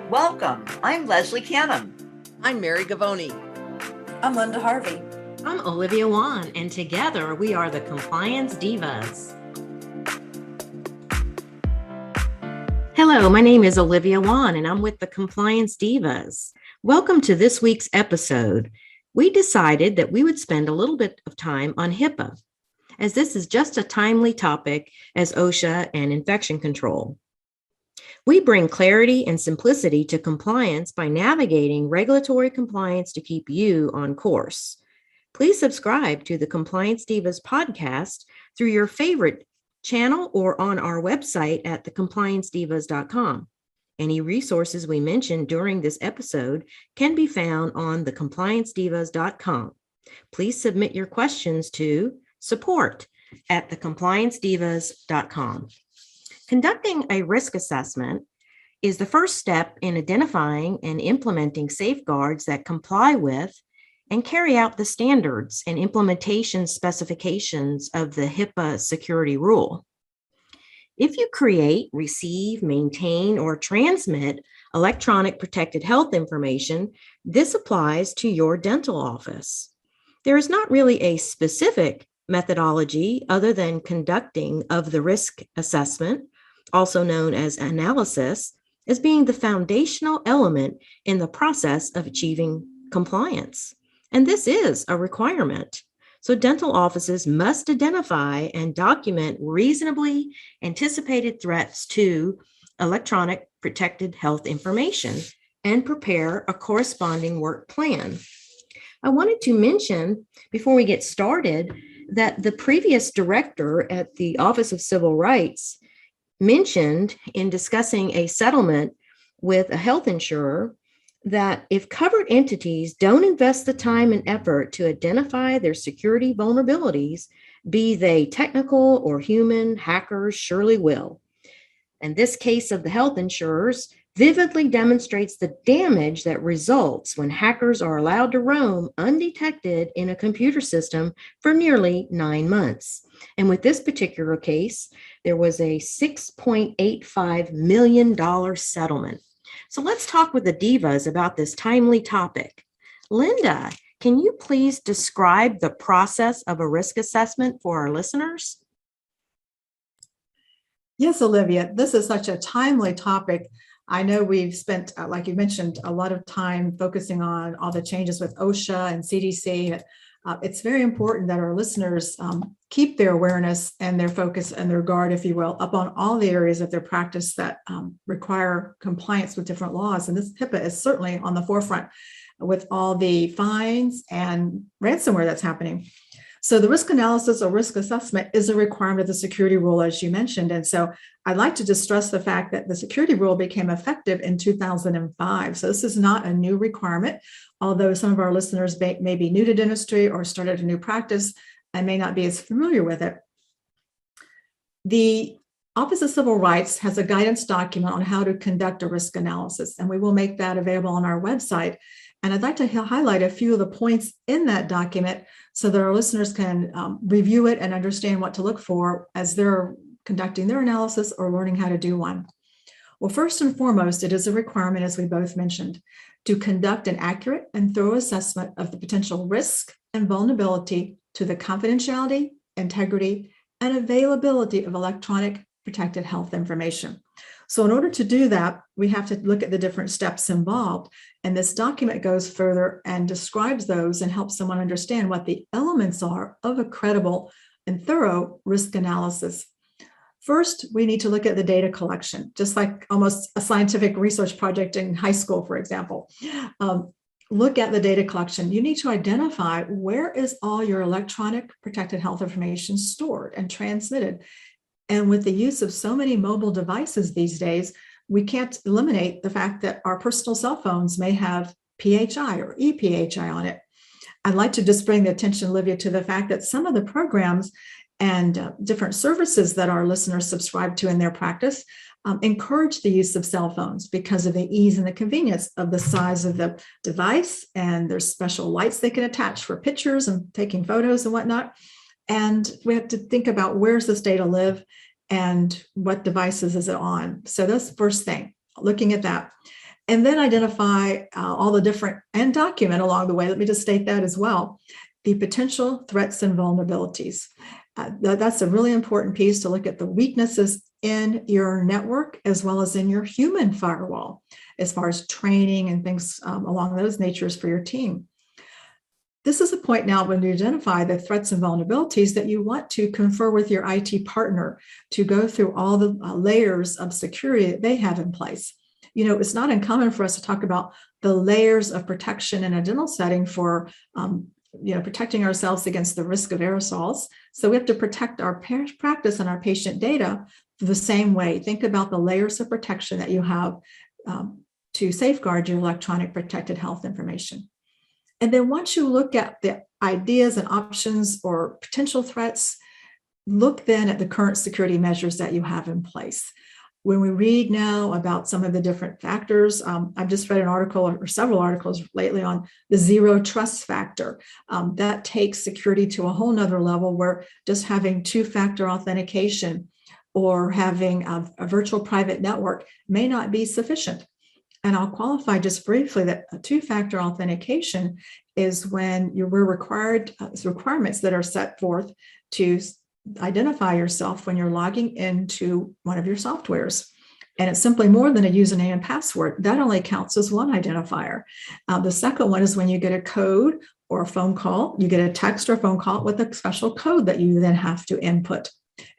Welcome. I'm Leslie Canham. I'm Mary Gavoni. I'm Linda Harvey. I'm Olivia Wan, and together we are the Compliance Divas. Hello, my name is Olivia Wan, and I'm with the Compliance Divas. Welcome to this week's episode. We decided that we would spend a little bit of time on HIPAA, as this is just a timely topic as OSHA and infection control. We bring clarity and simplicity to compliance by navigating regulatory compliance to keep you on course. Please subscribe to the Compliance Divas podcast through your favorite channel or on our website at thecompliancedivas.com. Any resources we mentioned during this episode can be found on thecompliancedivas.com. Please submit your questions to support@thecompliancedivas.com. Conducting a risk assessment is the first step in identifying and implementing safeguards that comply with and carry out the standards and implementation specifications of the HIPAA security rule. If you create, receive, maintain, or transmit electronic protected health information, this applies to your dental office. There is not really a specific methodology other than conducting of the risk assessment, also known as analysis, as being the foundational element in the process of achieving compliance. And this is a requirement. So dental offices must identify and document reasonably anticipated threats to electronic protected health information and prepare a corresponding work plan. I wanted to mention before we get started that the previous director at the Office of Civil Rights mentioned in discussing a settlement with a health insurer that if covered entities don't invest the time and effort to identify their security vulnerabilities, be they technical or human, hackers surely will. And this case of the health insurers vividly demonstrates the damage that results when hackers are allowed to roam undetected in a computer system for nearly 9 months. And with this particular case, there was a $6.85 million settlement. So let's talk with the divas about this timely topic. Linda, can you please describe the process of a risk assessment for our listeners? Yes, Olivia, this is such a timely topic. I know we've spent, like you mentioned, a lot of time focusing on all the changes with OSHA and CDC. It's very important that our listeners keep their awareness and their focus and their guard, if you will, up on all the areas of their practice that require compliance with different laws. And this HIPAA is certainly on the forefront with all the fines and ransomware that's happening. So the risk analysis or risk assessment is a requirement of the security rule, as you mentioned. And so I'd like to just stress the fact that the security rule became effective in 2005. So this is not a new requirement, although some of our listeners may be new to dentistry or started a new practice and may not be as familiar with it. The Office of Civil Rights has a guidance document on how to conduct a risk analysis, and we will make that available on our website. And I'd like to highlight a few of the points in that document so that our listeners can review it and understand what to look for as they're conducting their analysis or learning how to do one. Well, first and foremost, it is a requirement, as we both mentioned, to conduct an accurate and thorough assessment of the potential risk and vulnerability to the confidentiality, integrity, and availability of electronic protected health information. So in order to do that, we have to look at the different steps involved. And this document goes further and describes those and helps someone understand what the elements are of a credible and thorough risk analysis. First, we need to look at the data collection, just like almost a scientific research project in high school, for example. Look at the data collection. You need to identify where is all your electronic protected health information stored and transmitted. And with the use of so many mobile devices these days, we can't eliminate the fact that our personal cell phones may have PHI or EPHI on it. I'd like to just bring the attention, Olivia, to the fact that some of the programs and different services that our listeners subscribe to in their practice encourage the use of cell phones because of the ease and the convenience of the size of the device, and there's special lights they can attach for pictures and taking photos and whatnot. And we have to think about where's this data live and what devices is it on. So that's the first thing, looking at that. And then identify all the different, and document along the way. Let me just state that as well. The potential threats and vulnerabilities. That's a really important piece to look at the weaknesses in your network as well as in your human firewall, as far as training and things along those natures for your team. This is a point now when you identify the threats and vulnerabilities that you want to confer with your IT partner to go through all the layers of security that they have in place. You know, it's not uncommon for us to talk about the layers of protection in a dental setting for protecting ourselves against the risk of aerosols. So we have to protect our practice and our patient data the same way. Think about the layers of protection that you have to safeguard your electronic protected health information. And then once you look at the ideas and options or potential threats, look then at the current security measures that you have in place. When we read now about some of the different factors, I've just read an article or several articles lately on the zero trust factor. That takes security to a whole nother level where just having two-factor authentication or having a virtual private network may not be sufficient. And I'll qualify just briefly that a two-factor authentication is when we're required requirements that are set forth to identify yourself when you're logging into one of your softwares. And it's simply more than a username and password. That only counts as one identifier. The second one is when you get a code or a phone call, you get a text or phone call with a special code that you then have to input.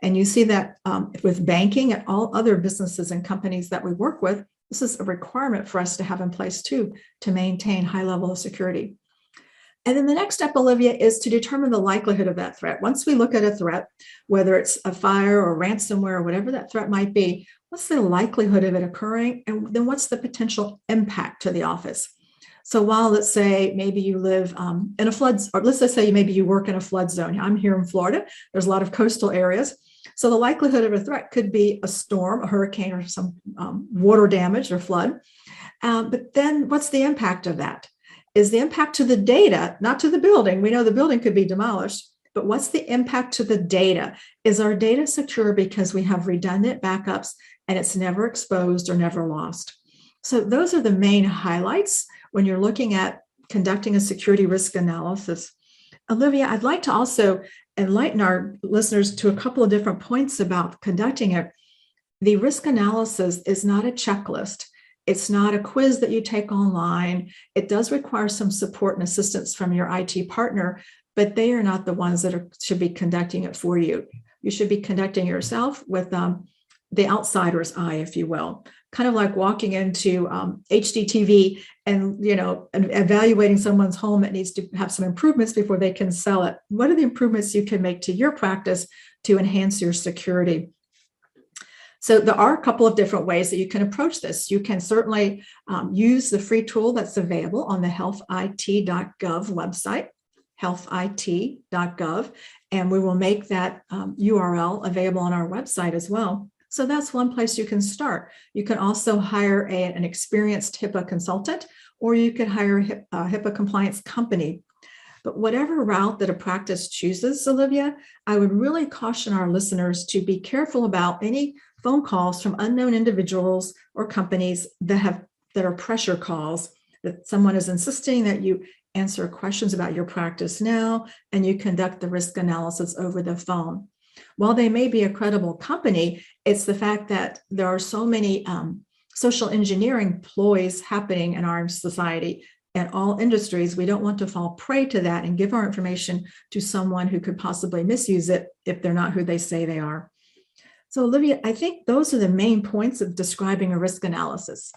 And you see that with banking and all other businesses and companies that we work with, this is a requirement for us to have in place too, to maintain high level of security. And then the next step, Olivia, is to determine the likelihood of that threat. Once we look at a threat, whether it's a fire or ransomware or whatever that threat might be, what's the likelihood of it occurring? And then what's the potential impact to the office? So while let's say maybe you live in a flood, or let's just say maybe you work in a flood zone. I'm here in Florida. There's a lot of coastal areas. So the likelihood of a threat could be a storm, a hurricane, or some water damage or flood. But then what's the impact of that? Is the impact to the data, not to the building? We know the building could be demolished, but what's the impact to the data? Is our data secure because we have redundant backups and it's never exposed or never lost? So those are the main highlights when you're looking at conducting a security risk analysis. Olivia, I'd like to also enlighten our listeners to a couple of different points about conducting it. The risk analysis is not a checklist. It's not a quiz that you take online. It does require some support and assistance from your IT partner, but they are not the ones that should be conducting it for you. You should be conducting it yourself with the outsider's eye, if you will, kind of like walking into HDTV and evaluating someone's home that needs to have some improvements before they can sell it. What are the improvements you can make to your practice to enhance your security? So there are a couple of different ways that you can approach this. You can certainly use the free tool that's available on the healthit.gov website, healthit.gov, and we will make that URL available on our website as well. So that's one place you can start. You can also hire an experienced HIPAA consultant, or you could hire a HIPAA compliance company. But whatever route that a practice chooses, Olivia, I would really caution our listeners to be careful about any phone calls from unknown individuals or companies that are pressure calls, that someone is insisting that you answer questions about your practice now and you conduct the risk analysis over the phone. While they may be a credible company, it's the fact that there are so many social engineering ploys happening in our society and all industries. We don't want to fall prey to that and give our information to someone who could possibly misuse it if they're not who they say they are. So, Olivia, I think those are the main points of describing a risk analysis.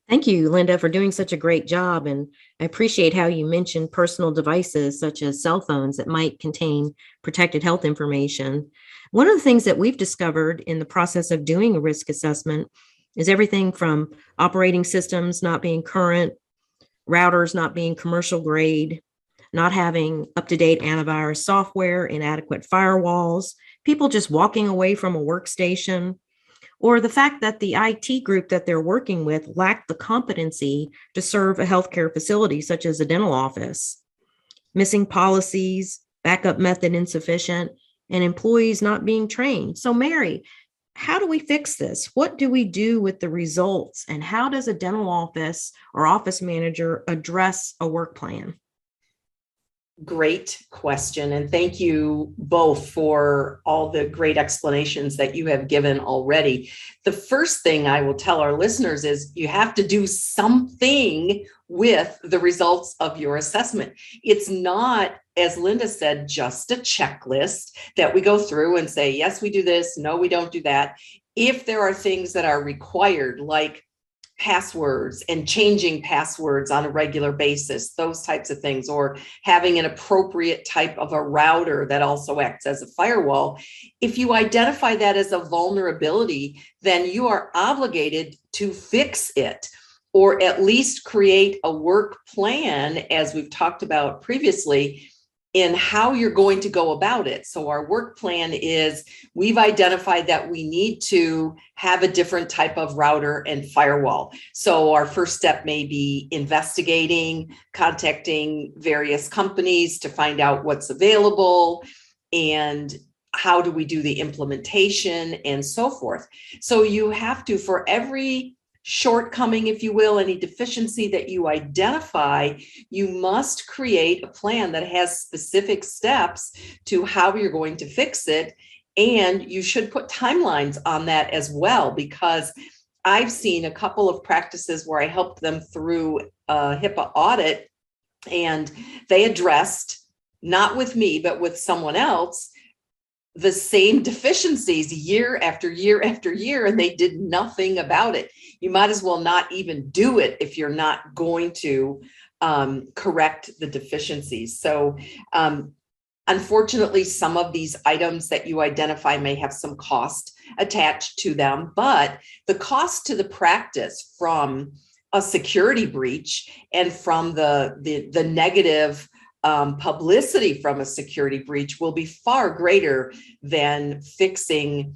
Thank you, Linda, for doing such a great job. And I appreciate how you mentioned personal devices such as cell phones that might contain protected health information. One of the things that we've discovered in the process of doing a risk assessment is everything from operating systems not being current, routers not being commercial grade, not having up-to-date antivirus software, inadequate firewalls, people just walking away from a workstation, or the fact that the IT group that they're working with lacked the competency to serve a healthcare facility such as a dental office, missing policies, backup method insufficient, and employees not being trained. So Mary, how do we fix this? What do we do with the results? And how does a dental office or office manager address a work plan? Great question. And thank you both for all the great explanations that you have given already. The first thing I will tell our listeners is you have to do something with the results of your assessment. It's not, as Linda said, just a checklist that we go through and say, yes, we do this. No, we don't do that. If there are things that are required, like passwords and changing passwords on a regular basis, those types of things, or having an appropriate type of a router that also acts as a firewall. If you identify that as a vulnerability, then you are obligated to fix it, or at least create a work plan, as we've talked about previously, in how you're going to go about it. So our work plan is, we've identified that we need to have a different type of router and firewall. So our first step may be investigating, contacting various companies to find out what's available, and how do we do the implementation, and so forth. So you have to, for every shortcoming, if you will, any deficiency that you identify, you must create a plan that has specific steps to how you're going to fix it. And you should put timelines on that as well, because I've seen a couple of practices where I helped them through a HIPAA audit, and they addressed, not with me, but with someone else, the same deficiencies year after year after year, and they did nothing about it. You might as well not even do it if you're not going to correct the deficiencies. So unfortunately, some of these items that you identify may have some cost attached to them, but the cost to the practice from a security breach and from the negative publicity from a security breach will be far greater than fixing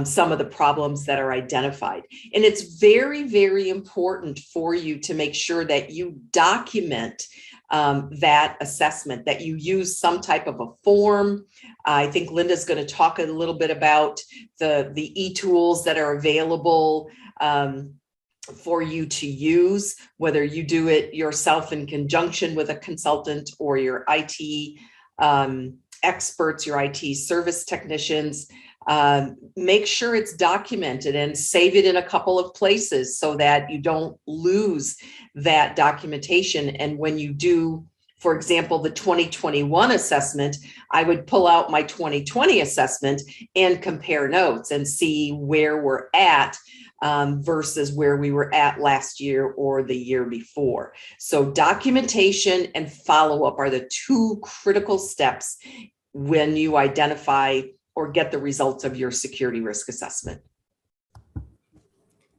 some of the problems that are identified. And it's very, very important for you to make sure that you document that assessment, that you use some type of a form. I think Linda's going to talk a little bit about the e-tools that are available for you to use, whether you do it yourself in conjunction with a consultant or your IT experts, your IT service technicians. Make sure it's documented and save it in a couple of places so that you don't lose that documentation. And when you do, for example, the 2021 assessment, I would pull out my 2020 assessment and compare notes and see where we're at versus where we were at last year or the year before. So documentation and follow-up are the two critical steps when you identify or get the results of your security risk assessment.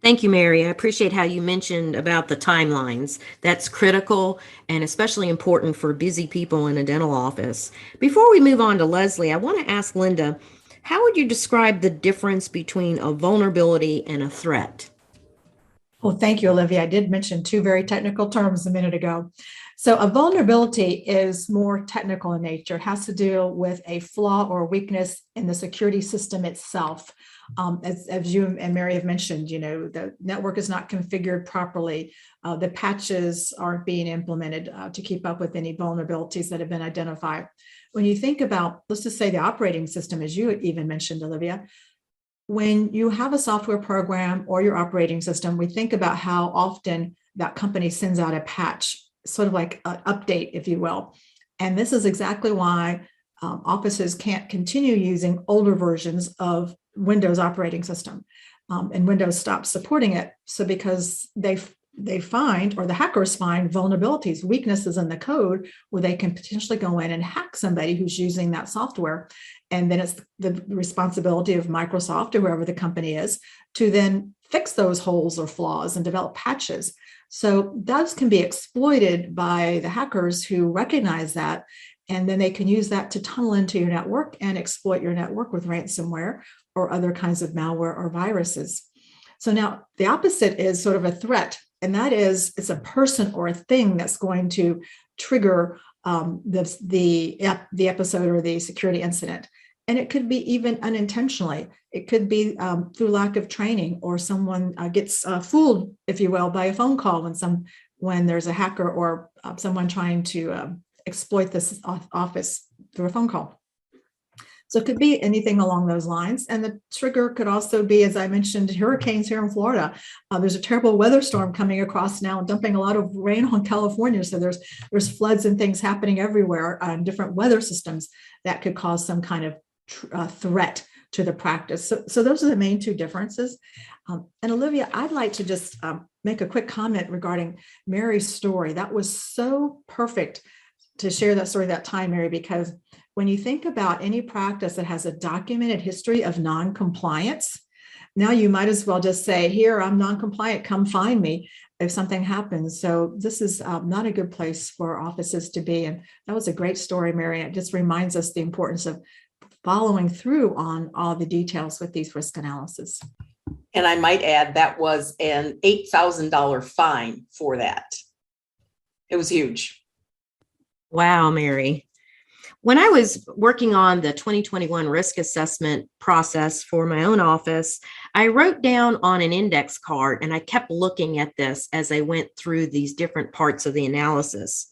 Thank you, Mary. I appreciate how you mentioned about the timelines. That's critical and especially important for busy people in a dental office. Before we move on to Leslie, I want to ask Linda, how would you describe the difference between a vulnerability and a threat? Well, thank you, Olivia. I did mention two very technical terms a minute ago. So a vulnerability is more technical in nature. It has to do with a flaw or weakness in the security system itself. As you and Mary have mentioned, the network is not configured properly. The patches aren't being implemented to keep up with any vulnerabilities that have been identified. When you think about, let's just say the operating system, as you even mentioned, Olivia, when you have a software program or your operating system, we think about how often that company sends out a patch, sort of like an update, if you will. And this is exactly why offices can't continue using older versions of Windows operating system, and Windows stops supporting it. So because they find, or the hackers find, vulnerabilities, weaknesses in the code where they can potentially go in and hack somebody who's using that software. And then it's the responsibility of Microsoft or whoever the company is to then fix those holes or flaws and develop patches. So those can be exploited by the hackers who recognize that, and then they can use that to tunnel into your network and exploit your network with ransomware or other kinds of malware or viruses. So now the opposite is sort of a threat, and that is it's a person or a thing that's going to trigger the episode or the security incident. And it could be even unintentionally. It could be through lack of training, or someone gets fooled, if you will, by a phone call when there's a hacker or someone trying to exploit this office through a phone call. So it could be anything along those lines. And the trigger could also be, as I mentioned, hurricanes here in Florida. There's a terrible weather storm coming across now and dumping a lot of rain on California. So there's floods and things happening everywhere on different weather systems that could cause some kind of threat to the practice. So those are the main two differences. And Olivia, I'd like to just make a quick comment regarding Mary's story. That was so perfect to share that story that time, Mary, because when you think about any practice that has a documented history of non-compliance, now you might as well just say, here, I'm non-compliant, come find me if something happens. So this is not a good place for offices to be. And that was a great story, Mary. It just reminds us the importance of following through on all the details with these risk analysis. And I might add that was an $8,000 fine for that. It was huge. Wow, Mary. When I was working on the 2021 risk assessment process for my own office, I wrote down on an index card, and I kept looking at this as I went through these different parts of the analysis.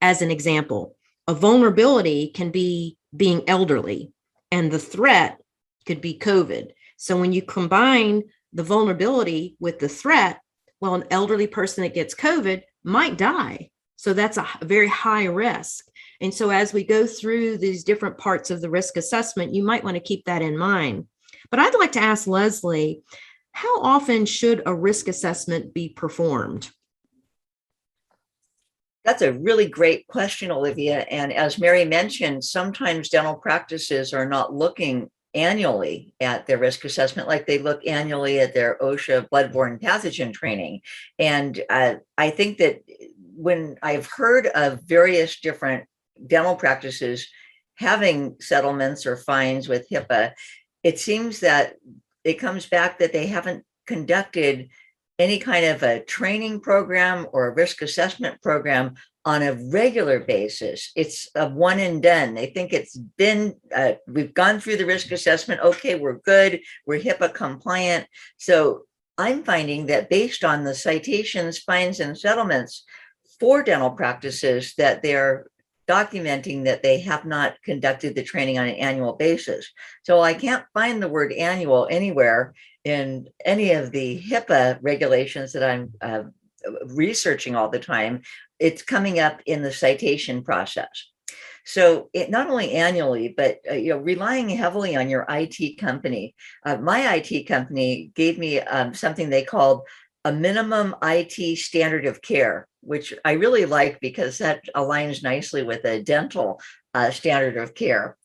As an example, a vulnerability can be being elderly, and the threat could be COVID. So when you combine the vulnerability with the threat, well, an elderly person that gets COVID might die. So that's a very high risk. And so as we go through these different parts of the risk assessment, you might want to keep that in mind. But I'd like to ask Leslie, how often should a risk assessment be performed? That's a really great question, Olivia. And as Mary mentioned, sometimes dental practices are not looking annually at their risk assessment like they look annually at their OSHA bloodborne pathogen training. And I think that when I've heard of various different dental practices having settlements or fines with HIPAA, it seems that it comes back that they haven't conducted any kind of a training program or a risk assessment program on a regular basis. It's a one and done. They think it's been, we've gone through the risk assessment. Okay, we're good. We're HIPAA compliant. So I'm finding that based on the citations, fines, and settlements for dental practices, that they're documenting that they have not conducted the training on an annual basis. So I can't find the word annual anywhere in any of the HIPAA regulations that I'm researching all the time. It's coming up in the citation process. So it not only annually, but relying heavily on your IT company. My IT company gave me something they called a minimum IT standard of care, which I really like because that aligns nicely with a dental standard of care.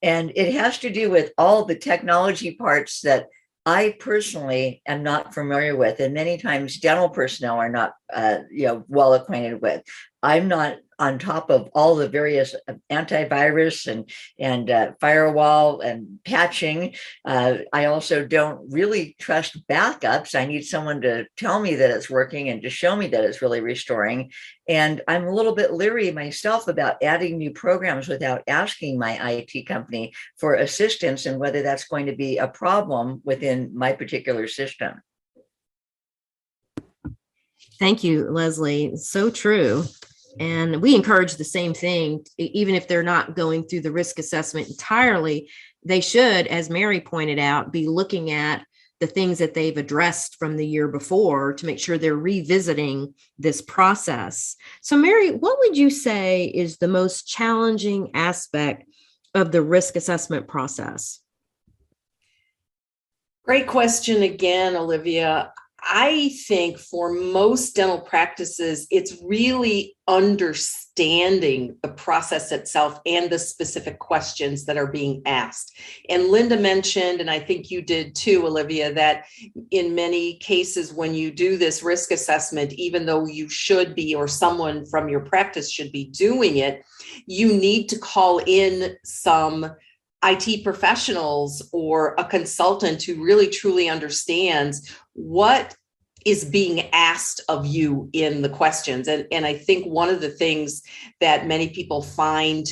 And it has to do with all the technology parts that I personally am not familiar with, and many times dental personnel are not, well acquainted with. I'm not on top of all the various antivirus and firewall and patching. I also don't really trust backups. I need someone to tell me that it's working and to show me that it's really restoring. And I'm a little bit leery myself about adding new programs without asking my IT company for assistance and whether that's going to be a problem within my particular system. Thank you, Leslie. It's so true. And we encourage the same thing, even if they're not going through the risk assessment entirely, they should, as Mary pointed out, be looking at the things that they've addressed from the year before to make sure they're revisiting this process. So Mary, what would you say is the most challenging aspect of the risk assessment process? Great question again, Olivia. I think for most dental practices, it's really understanding the process itself and the specific questions that are being asked. And Linda mentioned, and I think you did too, Olivia, that in many cases when you do this risk assessment, even though you should be, or someone from your practice should be doing it, you need to call in some IT professionals or a consultant who really truly understands what is being asked of you in the questions. And I think one of the things that many people find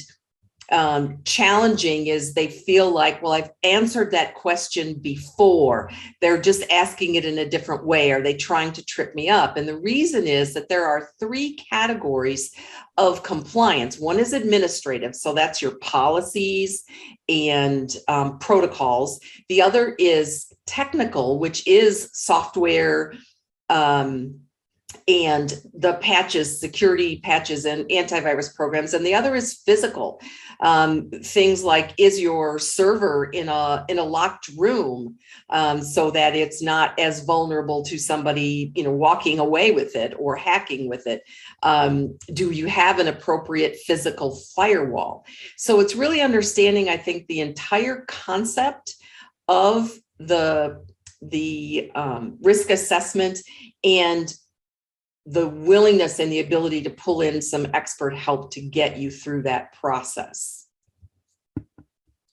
challenging is they feel like, well, I've answered that question before. They're just asking it in a different way. Are they trying to trip me up? And the reason is that there are 3 categories of compliance. One is administrative, so that's your policies and protocols. The other is technical, which is software, and the patches, security patches and antivirus programs. And the other is physical. Things like, is your server in a locked room, so that it's not as vulnerable to somebody, walking away with it or hacking with it? Do you have an appropriate physical firewall? So it's really understanding, I think, the entire concept of the risk assessment and the willingness and the ability to pull in some expert help to get you through that process.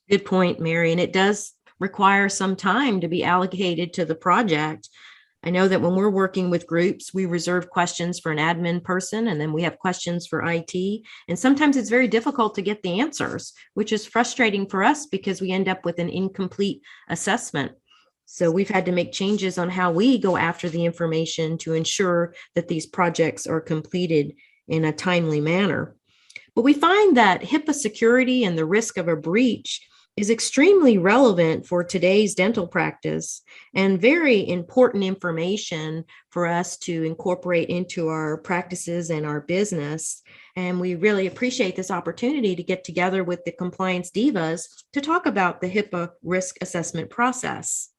Good point, Mary. And it does require some time to be allocated to the project. I know that when we're working with groups, we reserve questions for an admin person, and then we have questions for IT. And sometimes it's very difficult to get the answers, which is frustrating for us because we end up with an incomplete assessment. So we've had to make changes on how we go after the information to ensure that these projects are completed in a timely manner. But we find that HIPAA security and the risk of a breach is extremely relevant for today's dental practice and very important information for us to incorporate into our practices and our business. And we really appreciate this opportunity to get together with the Compliance Divas to talk about the HIPAA risk assessment process.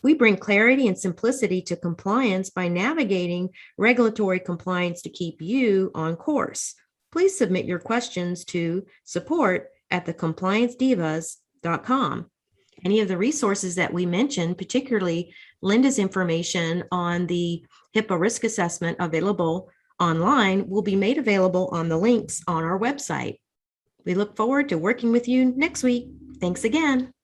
We bring clarity and simplicity to compliance by navigating regulatory compliance to keep you on course. Please submit your questions to support@thecompliancedivas.com. Any of the resources that we mentioned, particularly Linda's information on the HIPAA risk assessment available online, will be made available on the links on our website. We look forward to working with you next week. Thanks again.